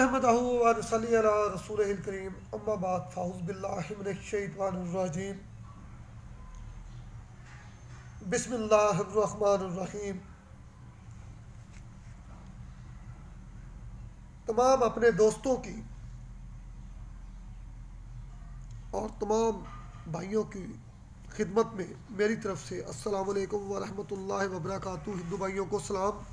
नहमदहु व नसल्ली अला रसूलिहिल करीम अम्मा बाद फ़अऊज़ु बिल्लाहि मिनश शैतानिर रजीम बिस्मिल्लाहिर रहमानिर रहीम। तमाम अपने दोस्तों की और तमाम भाइयों की खिदमत में मेरी तरफ से अस्सलामु अलैकुम व रहमतुल्लाहि व बरकातुहू। हिंदू भाइयों को सलाम।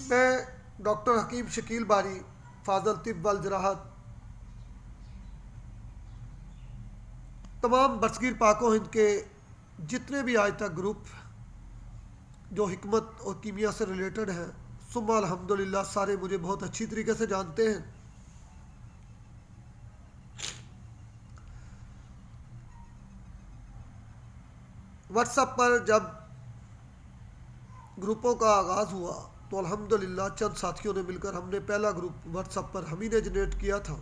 मैं डॉक्टर हकीम शकील बारी फाजल तिब वल जराहत तमाम बरसगीर पाको हिंद के जितने भी आज तक ग्रुप जो हिकमत और कीमिया से रिलेटेड हैं, सुम्मा अल्हम्दुलिल्लाह सारे मुझे बहुत अच्छी तरीके से जानते हैं। व्हाट्सएप पर जब ग्रुपों का आगाज़ हुआ तो अल्हम्दुलिल्लाह चंद साथियों ने मिलकर हमने पहला ग्रुप व्हाट्सएप पर हम ही ने जनरेट किया था।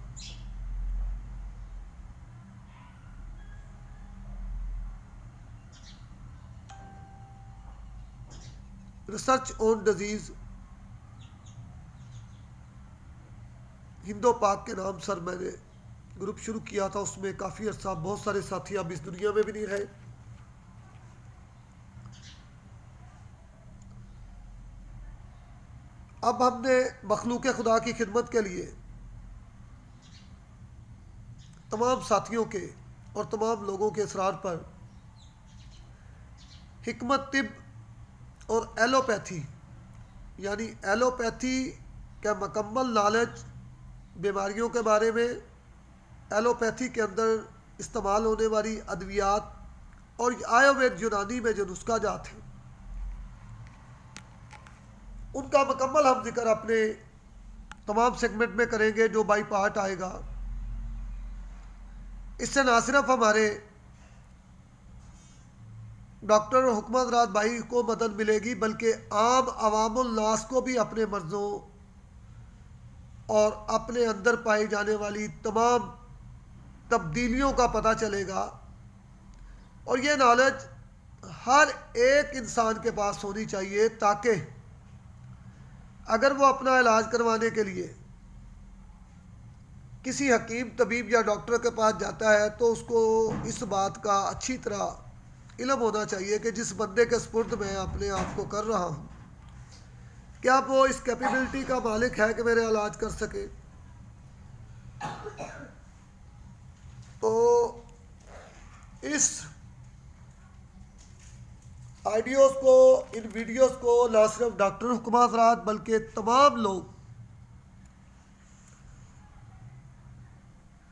रिसर्च ऑन डिजीज़ हिंदो पाक के नाम सर मैंने ग्रुप शुरू किया था। उसमें काफ़ी अर्सा बहुत सारे साथी अब इस दुनिया में भी नहीं रहे। अब हमने मखलूक खुदा की खिदमत के लिए तमाम साथियों के और तमाम लोगों के इसरार पर हिकमत तिब और एलोपैथी यानी एलोपैथी का मुकम्मल नॉलेज बीमारियों के बारे में, एलोपैथी के अंदर इस्तेमाल होने वाली अद्वियात और आयुर्वेद यूनानी में जो नुस्खा जात हैं उनका मुकम्मल हम जिक्र अपने तमाम सेगमेंट में करेंगे जो बाई पार्ट आएगा। इससे ना सिर्फ हमारे डॉक्टर और हुक्मा हज़रात भाई को मदद मिलेगी बल्कि आम अवामुल नास को भी अपने मर्ज़ों और अपने अंदर पाई जाने वाली तमाम तब्दीलियों का पता चलेगा। और ये नॉलेज हर एक इंसान के पास होनी चाहिए ताकि अगर वो अपना इलाज करवाने के लिए किसी हकीम तबीब या डॉक्टर के पास जाता है तो उसको इस बात का अच्छी तरह इल्म होना चाहिए कि जिस बंदे के सुपुर्द मैं अपने आप को कर रहा हूँ क्या वो इस कैपेबिलिटी का मालिक है कि मेरे इलाज कर सके। तो इस आइडियोज़ को, इन वीडियोज़ को ना सिर्फ डॉक्टर हुक्मा हज़रात बल्कि तमाम लोग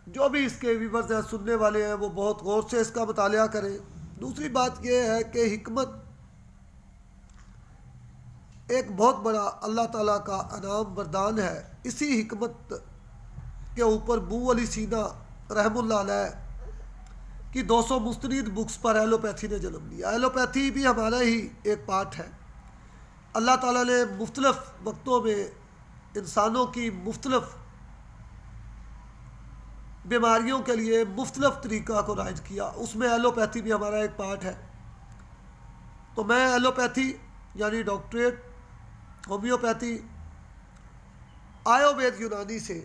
जो भी इसके व्यूअर्स हैं, सुनने वाले हैं, वो बहुत गौर से इसका मुतालिया करें। दूसरी बात यह है कि हिकमत एक बहुत बड़ा अल्लाह ताला का अनाम वरदान है। इसी हिकमत के ऊपर बू अली सीना रहमुल्लाह अलैह कि 200 मुस्तनीद बुक्स पर एलोपैथी ने जन्म लिया। एलोपैथी भी हमारा ही एक पार्ट है। अल्लाह ताला ने मुख्तलिफ वक्तों में इंसानों की मुख्तलिफ बीमारियों के लिए मुख्तलिफ तरीक़ा को राइज किया, उसमें एलोपैथी भी हमारा एक पार्ट है। तो मैं एलोपैथी यानी डॉक्टरेट, होम्योपैथी, आयुर्वेद यूनानी से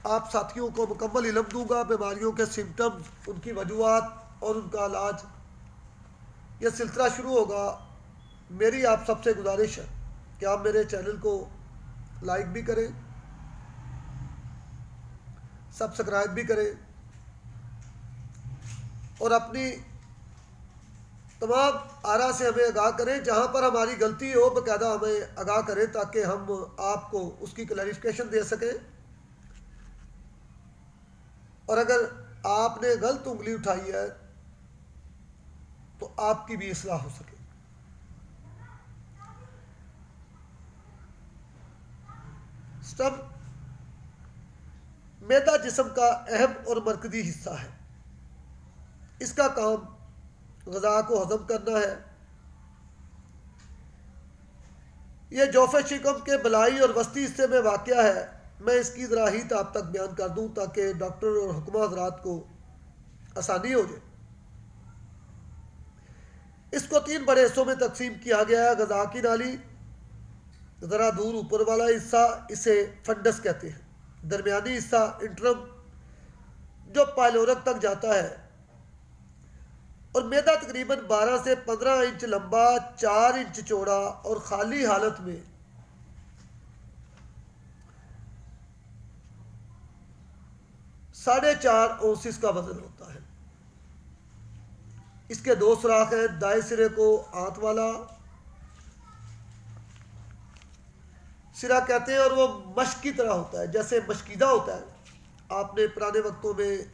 आप साथियों को मुकम्मल इल्म दूंगा। बीमारियों के सिम्टम्स, उनकी वजूहात और उनका इलाज, यह सिलसिला शुरू होगा। मेरी आप सबसे गुजारिश है कि आप मेरे चैनल को लाइक भी करें, सब्सक्राइब भी करें और अपनी तमाम आरा से हमें आगाह करें। जहाँ पर हमारी गलती हो बाकायदा हमें आगाह करें ताकि हम आपको उसकी क्लैरिफिकेशन दे सकें। और अगर आपने गलत उंगली उठाई है तो आपकी भी इस्लाह हो सके। स्टमक मैदा जिस्म का अहम और मरकजी हिस्सा है। इसका काम ग़िज़ा को हज़म करना है। यह जौफ़े शिकम के बलाई और वस्ती हिस्से में वाक़या है। मैं इसकी ज़रा ही आप तक बयान कर दूं ताकि डॉक्टर और हुक्मा हज़रात को आसानी हो जाए। इसको 3 बड़े हिस्सों में तकसीम किया गया है। गज़ा की नाली, ज़रा दूर ऊपर वाला हिस्सा, इसे फंडस कहते हैं। दरमियानी हिस्सा इंट्रम, जो पायलोरक तक जाता है। और मैदा तकरीबन 12 से 15 इंच लंबा, 4 इंच चौड़ा और खाली हालत में 4.5 औंसिस का वजन होता है। इसके 2 सुराख हैं, दाएं सिरे को आंत वाला सिरा कहते हैं और वो मश्क की तरह होता है, जैसे मशकीदा होता है। आपने पुराने वक्तों में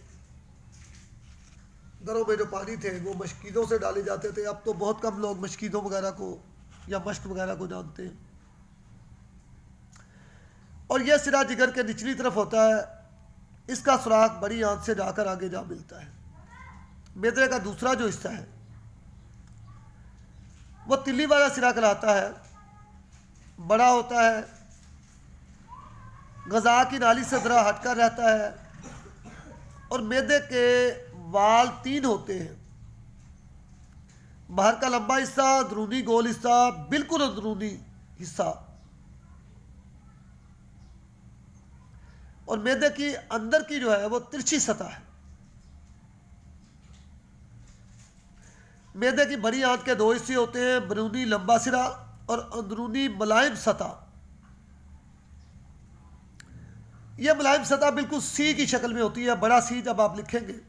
घरों में जो पानी थे वो मशकीदों से डाले जाते थे। अब तो बहुत कम लोग मशकीदों वगैरह को या मश्क वगैरह को जानते हैं। और यह सिरा जिगर के निचली तरफ होता है। इसका सुराख बड़ी आंत से जाकर आगे जा मिलता है। मैदे का दूसरा जो हिस्सा है वो तिल्ली वाला सिरा कहलाता है, बड़ा होता है, गज़ा की नाली से ज़रा हटकर रहता है और मैदे के वाल 3 होते हैं। बाहर का लंबा हिस्सा, अंदरूनी गोल हिस्सा, बिल्कुल अंदरूनी हिस्सा। और मैदे की अंदर की जो है वो तिरछी सतह है। मैदे की बड़ी आंत के 2 हिस्से होते हैं, बैरूनी लंबा सिरा और अंदरूनी मुलायम सतह। यह मुलायम सतह बिल्कुल सी की शक्ल में होती है, बड़ा सी जब आप लिखेंगे,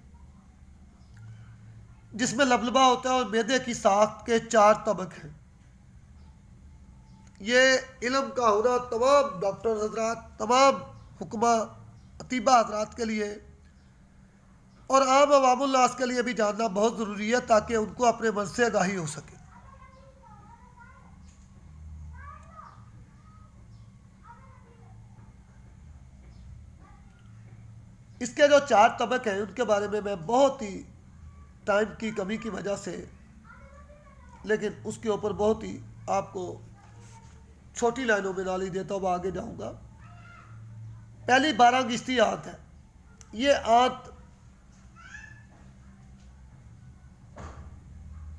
जिसमें लबलबा होता है। और मैदे की साख के 4 तबक हैं। ये इल्म का होना तमाम डॉक्टर हजरात, तमाम हुक्मा अतीबा हजरात के लिए और आम अवामुन्नास के लिए भी जानना बहुत ज़रूरी है, ताकि उनको अपने मन से आगाही हो सके। इसके जो 4 तबक हैं उनके बारे में मैं बहुत ही टाइम की कमी की वजह से, लेकिन उसके ऊपर बहुत ही आपको छोटी लाइनों में नाली देता हूँ, आगे जाऊँगा। पहली 12 गिश्ती आंत है। ये आंत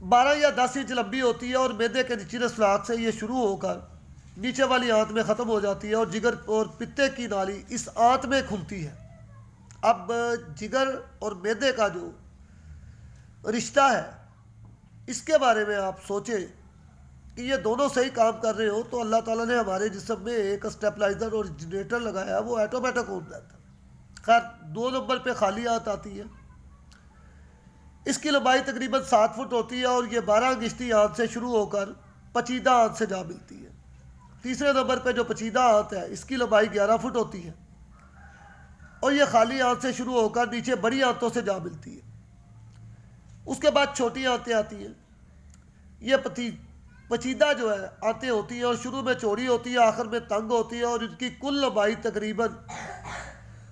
12 या 10 इंच लंबी होती है और मैदे के निचले सुराख से ये शुरू होकर नीचे वाली आंत में ख़त्म हो जाती है और जिगर और पित्ते की नाली इस आंत में खुलती है। अब जिगर और मैदे का जो रिश्ता है, इसके बारे में आप सोचें कि ये दोनों सही काम कर रहे हो तो अल्लाह ताला ने हमारे जिस्म में एक स्टेबलाइज़र और जनरेटर लगाया है, वो ऑटोमेटिक हो जाता है। खैर 2 नंबर पे खाली आंत आती है। इसकी लंबाई तकरीबन 7 फुट होती है और ये 12 गिश्ती आंत से शुरू होकर पचीदा आंत से जा मिलती है। तीसरे नंबर पे जो पचीदा आंत है, इसकी लंबाई 11 फुट होती है और ये खाली आंत से शुरू होकर नीचे बड़ी आंतों से जा मिलती है। उसके बाद छोटी आंतें आती हैं। ये पचीदा जो है आंतें होती हैं और शुरू में चौड़ी होती है, आखिर में तंग होती है और इनकी कुल लंबाई तकरीबन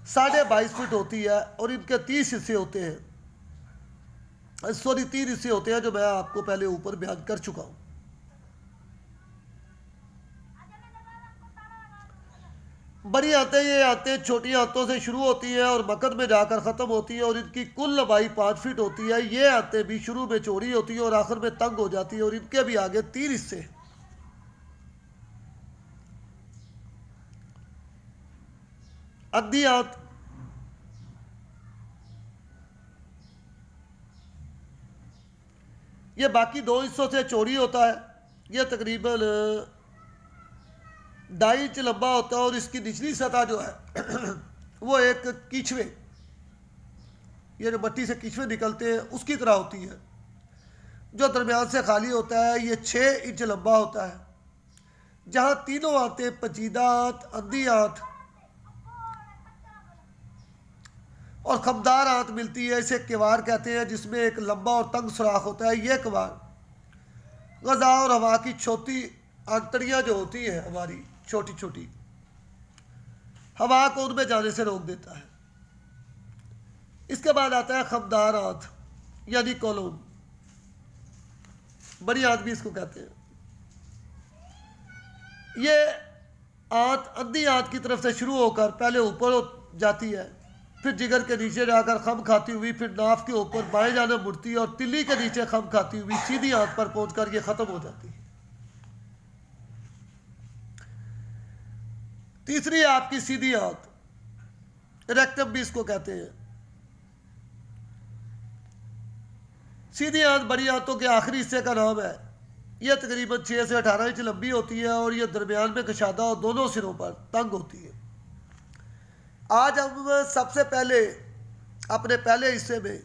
22.5 फुट होती है और इनके 30 हिस्से होते हैं। 3 हिस्से होते हैं जो मैं आपको पहले ऊपर बयान कर चुका हूँ। बड़ी आंतें, ये आंतें छोटी आंतों से शुरू होती हैं और मकद में जाकर ख़त्म होती हैं और इनकी कुल लंबाई 5 फीट होती है। ये आंतें भी शुरू में चौड़ी होती हैं और आखिर में तंग हो जाती है और इनके भी आगे 3 हिस्से हैं। अद्धी आंत, ये बाकी 2 हिस्सों से चौड़ी होता है। यह तकरीबन 2.5 इंच लंबा होता है और इसकी निचली सतह जो है वो एक कीचवे, ये जो मट्टी से कीचवे निकलते हैं उसकी तरह होती है। जो दरमियान से खाली होता है ये 6 इंच लंबा होता है, जहाँ तीनों आंतें पचीदा आंत, अंधी आंत और खमदार आंत मिलती है। इसे किवार कहते हैं, जिसमें एक लंबा और तंग सुराख होता है। यह किवार गज़ा और हवा की छोटी आंतड़ियाँ जो होती हैं हमारी छोटी छोटी, हवा को उनमें जाने से रोक देता है। इसके बाद आता है खमदार आंत यानी कॉलोन, बड़ी आंत भी इसको कहते हैं। ये आंत अंधी आंत की तरफ से शुरू होकर पहले ऊपर जाती है फिर जिगर के नीचे जाकर खम खाती हुई फिर नाफ के ऊपर बाएं जाने मुड़ती है और तिल्ली के नीचे खम खाती हुई सीधी आंत पर पहुंचकर यह खत्म हो जाती है। तीसरी है आपकी सीधी आंत, रेक्टम भी इसको कहते हैं। सीधी आंत बड़ी आंतों के आखिरी हिस्से का नाम है। यह तकरीबन 6 से 18 इंच लंबी होती है और यह दरमियान में कशादा और दोनों सिरों पर तंग होती है। आज हम सबसे पहले अपने पहले हिस्से में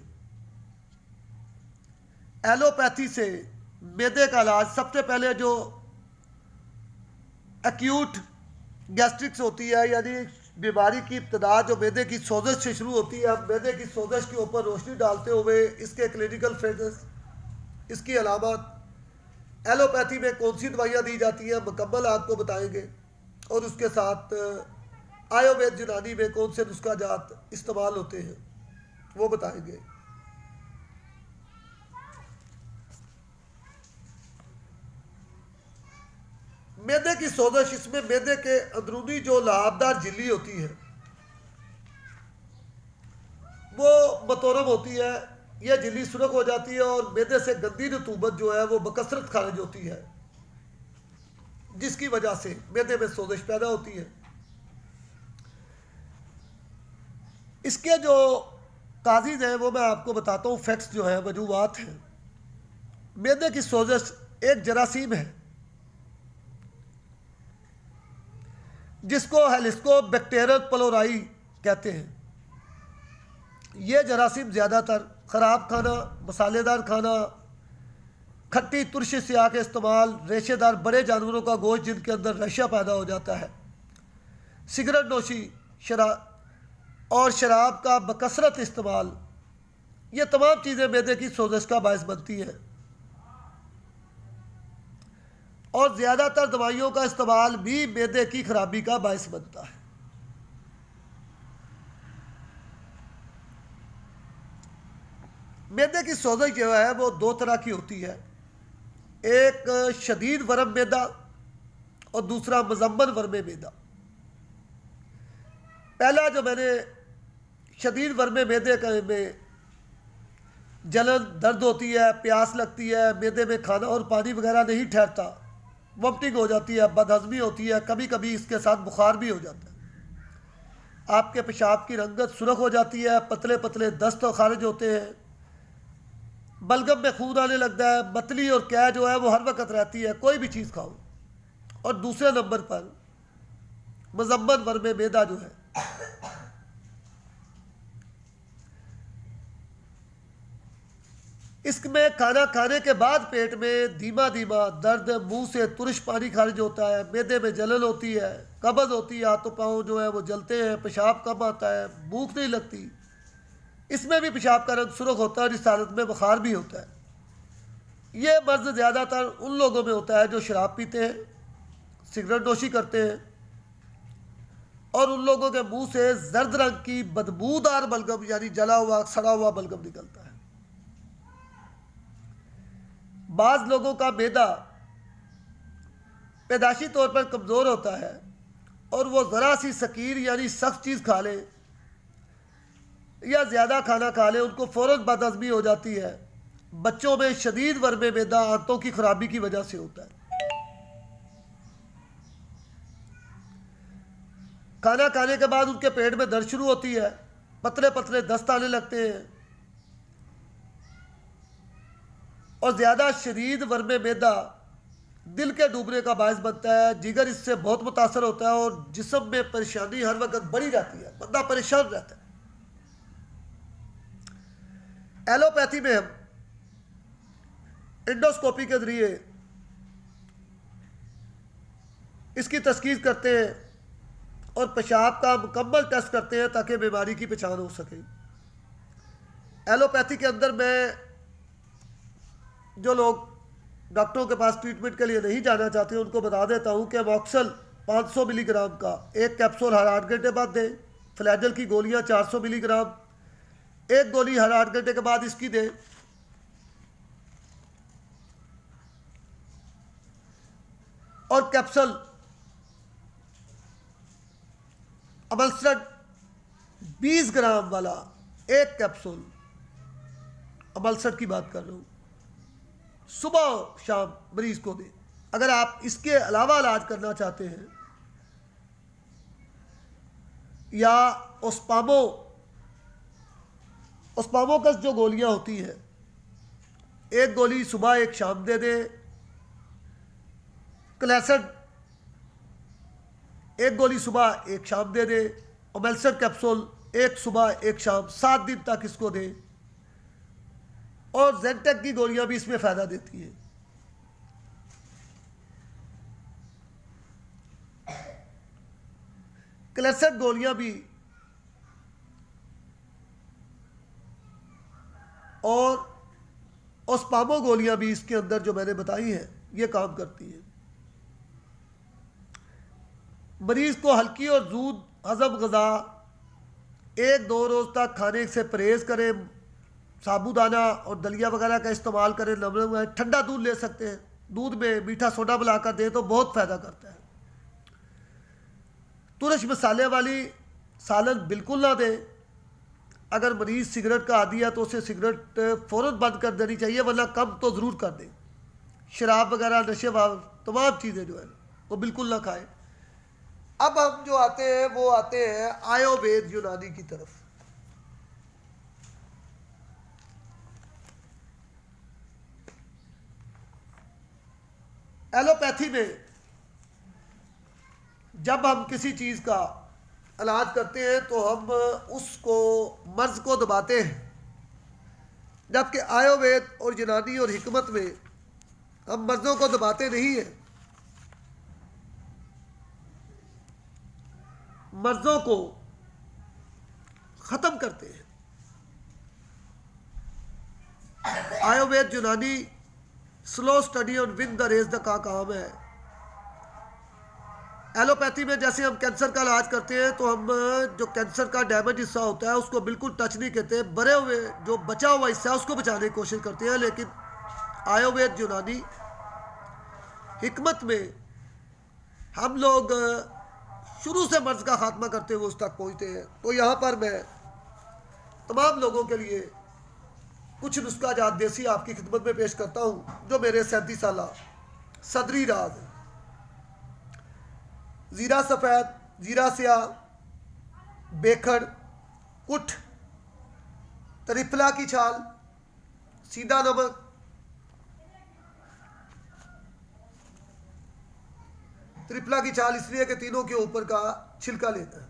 एलोपैथी से मैदे का इलाज, सबसे पहले जो एक्यूट गैस्ट्रिक्स होती है यानी बीमारी की इब्तदा जो मैदे की सोजश से शुरू होती है, हम मैदे की सोजश के ऊपर रोशनी डालते हुए इसके क्लिनिकल फेजेस, इसकी अलामत, एलोपैथी में कौन सी दवाइयाँ दी जाती हैं मुकम्मल आपको बताएंगे और उसके साथ आयुर्वेद यूनानी में कौन से नुस्खा जात इस्तेमाल होते हैं वो बताएंगे। मैदे की सोजश, इसमें मैदे के अंदरूनी जो लाभदार झिल्ली होती है वो बतौरम होती है। यह झिल्ली सुरख हो जाती है और मैदे से गंदी रतूबत जो है वो बकसरत खारिज होती है, जिसकी वजह से मैदे में सोजश पैदा होती है। इसके जो काजिज हैं वो मैं आपको बताता हूँ, फैक्ट्स जो है वजूहात हैं। मैदे की सोजश एक जरासीम है जिसको हेलिकोबैक्टीरियल प्लोराई कहते हैं। यह जरासीम ज़्यादातर ख़राब खाना, मसालेदार खाना, खट्टी तुरशी स्याह के इस्तेमाल, रेशेदार बड़े जानवरों का गोश्त जिनके अंदर रेशा पैदा हो जाता है, सिगरेट नोशी, शराब का बकसरत इस्तेमाल, ये तमाम चीज़ें मैदे की सोजश का बायस बनती हैं। और ज़्यादातर दवाइयों का इस्तेमाल भी मैदे की खराबी का बायस बनता है। मैदे की सोजश जो है वो दो तरह की होती है, एक शदीद वर्म मैदा और दूसरा मजम्मन वर्म मैदा। पहला जो मैंने शदीद वर्म मैदे में जलन, दर्द होती है, प्यास लगती है, मैदे में खाना और पानी वगैरह नहीं ठहरता, वोमिटिंग हो जाती है, बदहजमी होती है, कभी कभी इसके साथ बुखार भी हो जाता है। आपके पेशाब की रंगत सुर्ख हो जाती है, पतले पतले दस्त और खारिज होते हैं, बलगम में खून आने लगता है, मतली और कै जो है वो हर वक्त रहती है, कोई भी चीज़ खाओ। और दूसरे नंबर पर मजम्मन वर्म मैदा जो है, इसमें खाना खाने के बाद पेट में धीमा धीमा दर्द, मुंह से तुरश पानी खारिज होता है, मैदे में जलन होती है, कब्ज होती है, हाथों पाँव जो है वो जलते हैं, पेशाब कम आता है, भूख नहीं लगती। इसमें भी पेशाब का रंग सुर्ख होता है और इस हालत में बुखार भी होता है। ये मर्ज ज़्यादातर उन लोगों में होता है जो शराब पीते हैं, सिगरेट नोशी करते हैं और उन लोगों के मुंह से जर्द रंग की बदबूदार बलगम यानी जला हुआ सड़ा हुआ बलगम निकलता है। बाज़ लोगों का मैदा पैदाशी तौर पर कमज़ोर होता है और वो ज़रा सी सकीर यानी सख्त चीज़ खा ले या ज़्यादा खाना खा ले, उनको फ़ौरन बदहज़मी हो जाती है। बच्चों में शदीद वर्म मैदा आंतों की खराबी की वजह से होता है। खाना खाने के बाद उनके पेट में दर्द शुरू होती है, पतले पतले दस्त आने लगते हैं और ज़्यादा शदीद वर्म मैदा दिल के डूबने का बायस बनता है। जिगर इससे बहुत मुतासर होता है और जिस्म में परेशानी हर वक्त बढ़ी रहती है, बंदा परेशान रहता है। एलोपैथी में हम एंडोस्कोपी के ज़रिए इसकी तशख़ीस करते हैं और पेशाब का मुकम्मल टेस्ट करते हैं ताकि बीमारी की पहचान हो सके। एलोपैथी के अंदर मैं जो लोग डॉक्टरों के पास ट्रीटमेंट के लिए नहीं जाना चाहते उनको बता देता हूँ कि मॉक्सल 500 मिलीग्राम का एक कैप्सूल हर 8 घंटे बाद दें। फ्लैजल की गोलियाँ 400 मिलीग्राम, एक गोली हर 8 घंटे के बाद इसकी दें। और कैप्सूल अमलसरन 20 ग्राम वाला एक कैप्सूल, अमलसट की बात कर रहा हूँ, सुबह शाम मरीज को दें। अगर आप इसके अलावा इलाज करना चाहते हैं या ओस्पामोकस जो गोलियां होती हैं, एक गोली सुबह एक शाम दे दें। क्लैसड एक गोली सुबह एक शाम दे दें। ओमेल्सट कैप्सूल एक सुबह एक शाम 7 दिन तक इसको दें। और जेंटेक की गोलियां भी इसमें फ़ायदा देती हैं। क्लैसड गोलियां भी और ओस्पामो गोलियां भी इसके अंदर जो मैंने बताई हैं ये काम करती हैं। मरीज को हल्की और दूध हजम गज़ा 1-2 रोज़ तक खाने से परहेज़ करें। साबूदाना और दलिया वगैरह का इस्तेमाल करें। नमक, ठंडा दूध ले सकते हैं, दूध में मीठा सोडा मिलाकर दें तो बहुत फ़ायदा करता है। तुरश मसाले वाली सालन बिल्कुल ना दें। अगर मरीज़ सिगरेट का आदी है तो उसे सिगरेट फ़ौरन बंद कर देनी चाहिए, वरना कम तो ज़रूर कर दें। शराब वगैरह, नशे तमाम चीज़ें जो है वो बिल्कुल ना खाएं। अब हम जो आते हैं वो आते हैं आयुर्वेद यूनानी की तरफ। एलोपैथी में जब हम किसी चीज़ का इलाज करते हैं तो हम उसको मर्ज को दबाते हैं, जबकि आयुर्वेद और यूनानी और हिकमत में हम मर्जों को दबाते नहीं हैं, मर्जों को ख़त्म करते हैं। आयुर्वेद यूनानी स्लो स्टडी ऑन विन द रेज द का काम है। एलोपैथी में जैसे हम कैंसर का इलाज करते हैं तो हम जो कैंसर का डैमेज हिस्सा होता है उसको बिल्कुल टच नहीं करते, बरे हुए जो बचा हुआ हिस्सा है उसको बचाने की कोशिश करते हैं। लेकिन आयुर्वेद यूनानी हिकमत में हम लोग शुरू से मर्ज का खात्मा करते हुए उस तक पहुँचते हैं। तो यहाँ पर मैं तमाम लोगों के लिए कुछ नुस्खा जात देसी आपकी खिदमत में पेश करता हूँ, जो मेरे 37 साल सदरी राज है। ज़ीरा सफ़ेद, ज़ीरा स्याह, बेखड़, कुठ, त्रिफला की छाल, सीधा नमक, त्रिफला की छाल इसलिए कि तीनों के ऊपर का छिलका लेता है,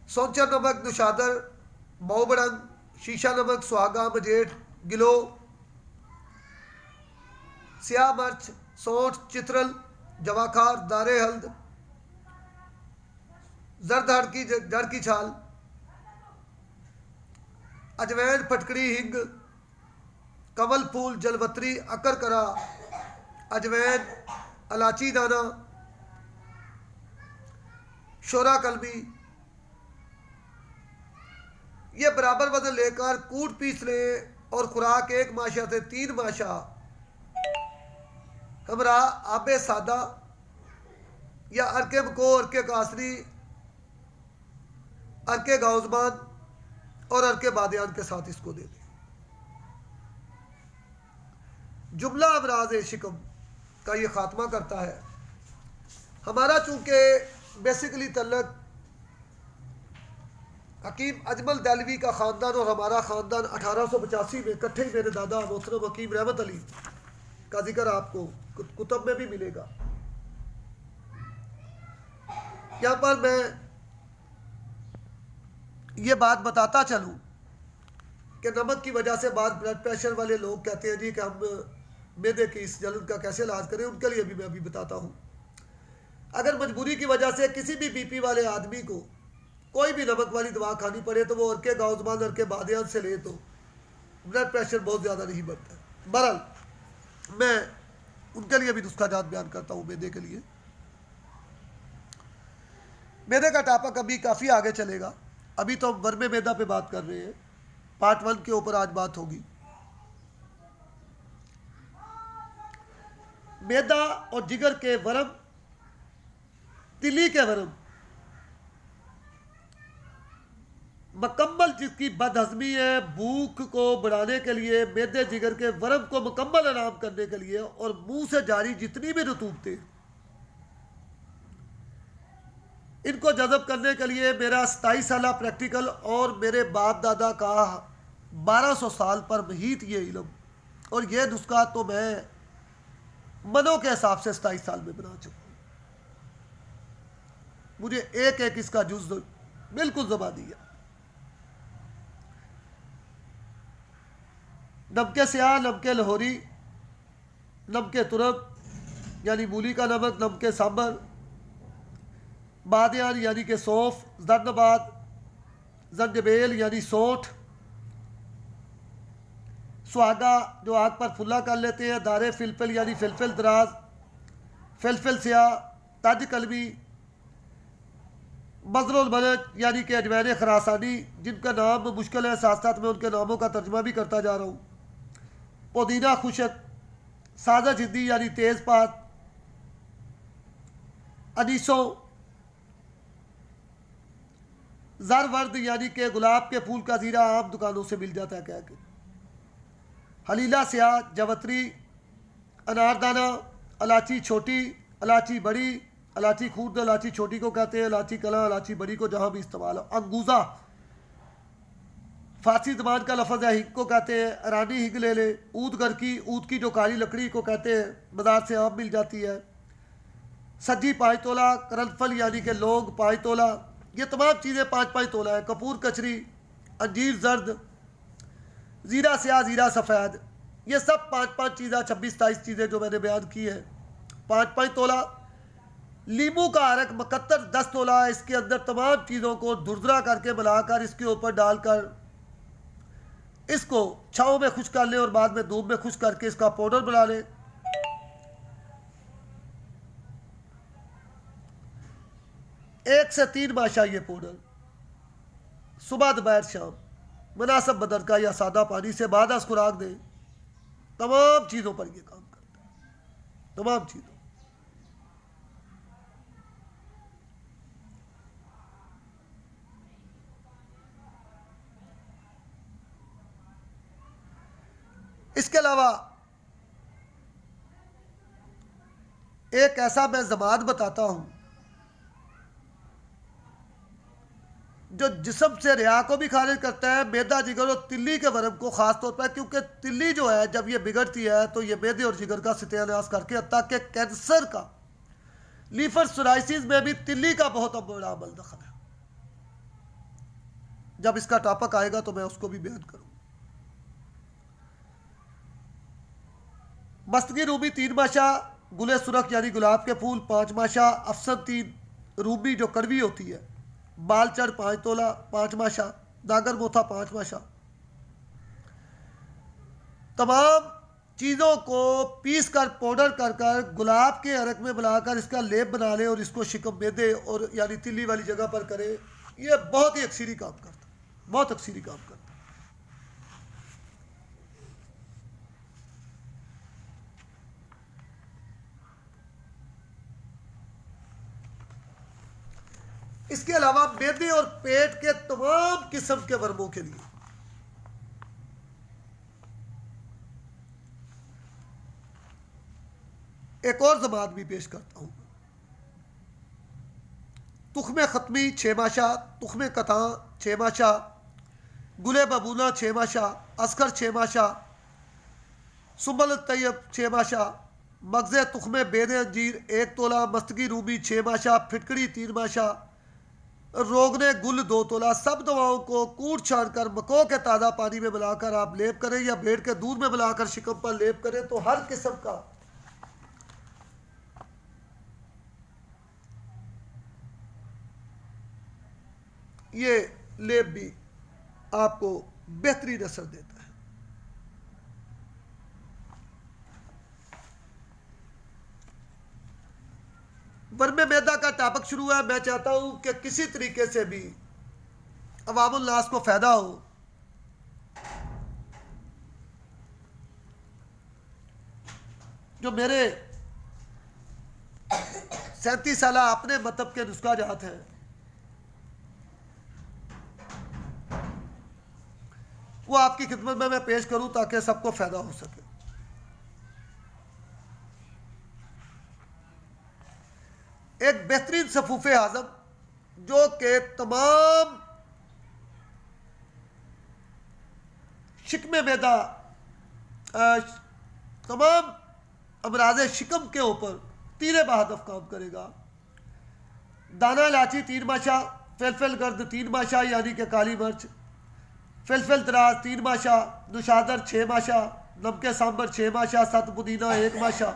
सौंचर नमक, दुशादर, मोबड़ंग, शीशा नमक, सुहागा, मजेठ, गिलो, स्याह मर्च, सौंठ, चित्रल, जवाखार, दारे हल्द, जर्द जड़ की छाल, अजवैन, फटकड़ी, हिंग, कमल फूल, जलवत्री, अकरकरा, अजवैन, इलायची दाना, शोरा कलमी, ये बराबर वजन लेकर कूट पीस लें और खुराक 1 माशा से 3 माशा हमरा आबे सादा या अरके मको, अरके कासरी, अरके गाउजमान और अरके बादियान के साथ इसको दे दें। जुमला अमराज शिकम का ये खात्मा करता है। हमारा चूँकि बेसिकली तल्लक हकीम अजमल दहलवी का ख़ानदान और हमारा ख़ानदान 1885 में इकट्ठे ही मेरे दादा मोहतरम हकीम रहमत अली का जिक्र आपको कुतुब में भी मिलेगा। यहाँ पर मैं ये बात बताता चलूँ कि नमक की वजह से बाद ब्लड प्रेशर वाले लोग कहते हैं जी कि हम मैदे की इस जलन का कैसे इलाज करें, उनके लिए भी मैं अभी बताता हूँ। अगर मजबूरी की वजह से किसी भी बीपी वाले आदमी को कोई भी नमक वाली दवा खानी पड़े तो वो अरके गाउजमान, अरके बादियान से ले तो ब्लड प्रेशर बहुत ज़्यादा नहीं बढ़ता। बहरहाल मैं उनके लिए भी नुस्खा जात बयान करता हूँ। मैदे के लिए मैदे का टॉपिक अभी काफ़ी आगे चलेगा। अभी तो हम वर्मे मैदा पे बात कर रहे हैं, पार्ट 1 के ऊपर आज बात होगी। मैदा और जिगर के वर्म, तिली के वर्म मुकम्मल जिसकी बदहजमी है, भूख को बढ़ाने के लिए, मैदे जिगर के वर्म को मुकम्मल आराम करने के लिए, और मुंह से जारी जितनी भी रतूबतें इनको जज़ब करने के लिए मेरा 27 साल प्रैक्टिकल और मेरे बाप दादा का 1200 साल पर महीत ये इल्म और ये नुस्खा तो मैं मनों के हिसाब से 27 साल में बना चुका हूँ। मुझे एक एक इसका जुज़ बिल्कुल जमा दिया। नमके स्याह, नमके लाहौरी, नमके तुरब यानी मूली का नमक, नमके सांबर, बादियान यानी कि सौंफ, जरनबाद, जंजबेल यानी सौंठ, सुहागा जो आग पर फुल्ला कर लेते हैं, दारे फिलफिल यानी फिलफिल दराज, फिलफिल स्याह, तज कलमी, बजरुल मलक यानी कि अजवैन खरासानी, जिनका नाम मुश्किल है, साथ साथ में उनके नामों का तर्जमा भी करता जा रहा हूँ, पुदीना खुशक, साजा जिद्दी यानी तेज़पात, अनीसो, ज़रवर्द यानी कि गुलाब के फूल का ज़ीरा आम दुकानों से मिल जाता है कह के, हलीला स्याह, जवतरी, अनारदाना, इलायची छोटी, इलायची बड़ी, इलायची खूर्द इलायची छोटी को कहते हैं, इलायची कला इलायची बड़ी को जहाँ भी इस्तेमाल हो, अंगूज़ा फारसी ज़बान का लफ्ज़ है, हिंग को कहते हैं, ईरानी हिंग ले ले, ऊद गरकी, ऊद की जो काली लकड़ी को कहते हैं, बाज़ार से आम मिल जाती है, सज्जी 5 तोला, करनफल यानी कि लौंग 5 तोला, ये तमाम चीज़ें 5-5 तोला है, कपूर कचरी, अंजीर जर्द, ज़ीरा स्याह, ज़ीरा सफ़ेद, ये सब 5-5 चीज़ें, 26-27 चीज़ें जो मैंने बयान की है, 5-5 तोला, लीमू का अरक 71-10 तोला, इसके अंदर तमाम चीज़ों को धुरधुरा करके मिलाकर इसके ऊपर डालकर इसको छाँव में खुश कर लें और बाद में धूप में खुश करके इसका पाउडर बना लें। 1 से 3 माशा ये पाउडर सुबह दोपहर शाम मुनासिब बदर का या सादा पानी से बाद खुराक दें। तमाम चीज़ों पर यह काम करता है, तमाम चीज़ों। इसके अलावा एक ऐसा मैं ज़बान बताता हूं जो जिस्म से रिया को भी खारिज करता है, मैदा जिगर और तिल्ली के वर्म को खास तौर पर, क्योंकि तिल्ली जो है जब ये बिगड़ती है तो ये मैदे और जिगर का सत्यानाश करके हत्ता कि कैंसर का, लीवर सोराइसिस में भी तिल्ली का बहुत बड़ा अमल दखल है। जब इसका टॉपिक आएगा तो मैं उसको भी बयान करूंगा। मस्तगी रूबी 3 माशा, गुले सुरख यानी गुलाब के फूल 5 माशा, अफसन 3, रूबी जो कड़वी होती है, बालचड़ 5 तोला 5 माशा, दागर मोथा 5 माशा। तमाम चीज़ों को पीस कर पाउडर कर गुलाब के अरक में मिलाकर इसका लेप बना लें और इसको शिकम मैदे और यानी तिल्ली वाली जगह पर करें। ये बहुत ही अक्सरी काम करता है, बहुत अक्सरी काम करता है। इसके अलावा मैदे और पेट के तमाम किस्म के वर्मों के लिए एक और ज़बान भी पेश करता हूं। तुख्मे खत्मी 6 माशा, तुख्मे कथा 6 माशा, गुले बबूना 6 माशा, अस्कर 6 माशा, सुबल तैयब 6 माशा, मगज़े तुख्मे बेने अंजीर 1 तोला, मस्तगी रूबी 6 माशा, फिटकड़ी 3 माशा, रोगने गुल 2 तोला। सब दवाओं को कूट छान कर मको के ताज़ा पानी में मिलाकर आप लेप करें या भेड़ के दूध में मिलाकर शिकम पर लेप करें तो हर किस्म का ये लेप भी आपको बेहतरीन असर देता है। वर्मे मैदा का टॉपिक शुरू है। मैं चाहता हूं कि किसी तरीके से भी अवामुल नास को फायदा हो। जो मेरे 37 साल अपने मतलब के नुस्खा जात हैं, वो आपकी खिदमत में मैं पेश करूं ताकि सबको फ़ायदा हो सके। एक बेहतरीन सफूफ़े आज़म जो कि तमाम शिकमे मैदा, तमाम अमराज शिकम के ऊपर तीर बहादफ काम करेगा। दाना इलायची 3 माशा, फलफल गर्द 3 माशा यानी कि काली मिर्च, फलफल दराज 3 माशा, नुशादर 6 माशा, नमके सांबर 6 माशा, 7 पुदीना 1 माशा,